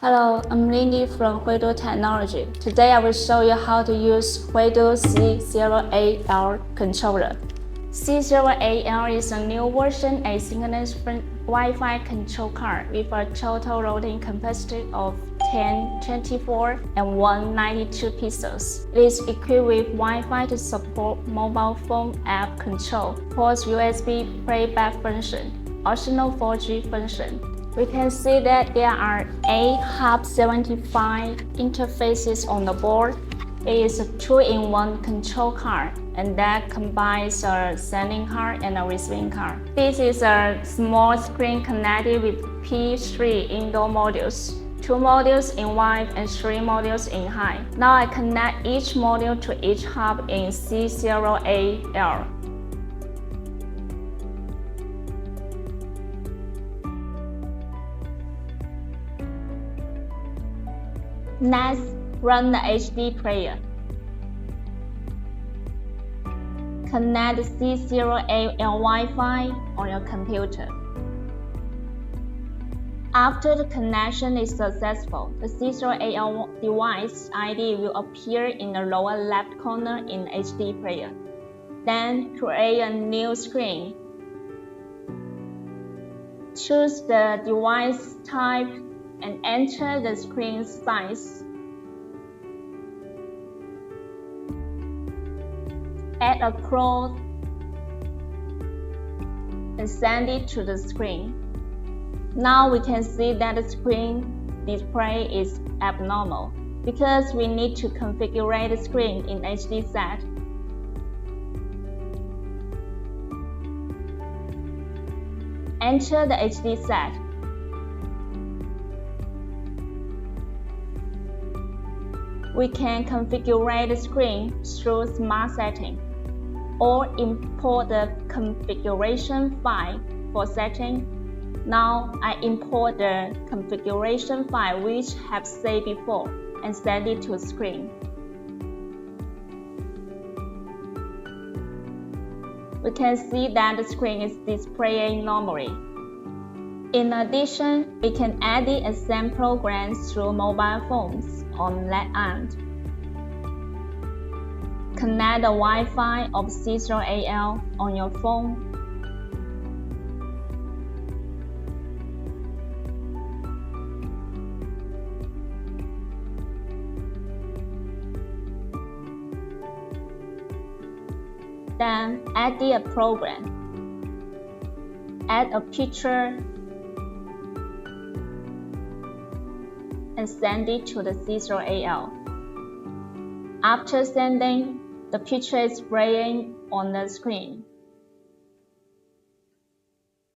Hello, I'm Lindy from Huidu Technology. Today I will show you how to use Huidu C08L controller. C08L is a new version asynchronous Wi-Fi control card with a total loading capacity of 10, 24, and 192 pixels. It is equipped with Wi-Fi to support mobile phone app control, ports USB playback function, optional 4G function. We can see that there are 8 HDPlayer interfaces on the board. It is a 2-in-1 control card, and that combines a sending card and a receiving card. This is a small screen connected with P3 indoor modules, 2 modules in wide and 3 modules in high. Now I connect each module to each hub in C08L. Next, run the HDPlayer. Connect the C08L Wi-Fi on your computer. After the connection is successful, the C08L device ID will appear in the lower left corner in HDPlayer. Then create a new screen. Choose the device type and enter the screen size. Add a code and send it to the screen. Now we can see that the screen display is abnormal because we need to configure the screen in HD set. Enter the HD set. We can configure the screen through Smart Setting or import the configuration file for setting. Now I import the configuration file which I have saved before and send it to the screen. We can see that the screen is displaying normally. In addition, we can edit and send programs through mobile phones on that end. Connect the Wi-Fi of C08L on your phone. Then edit a program. Add a picture and send it to the C08L. After sending, the picture is displaying on the screen.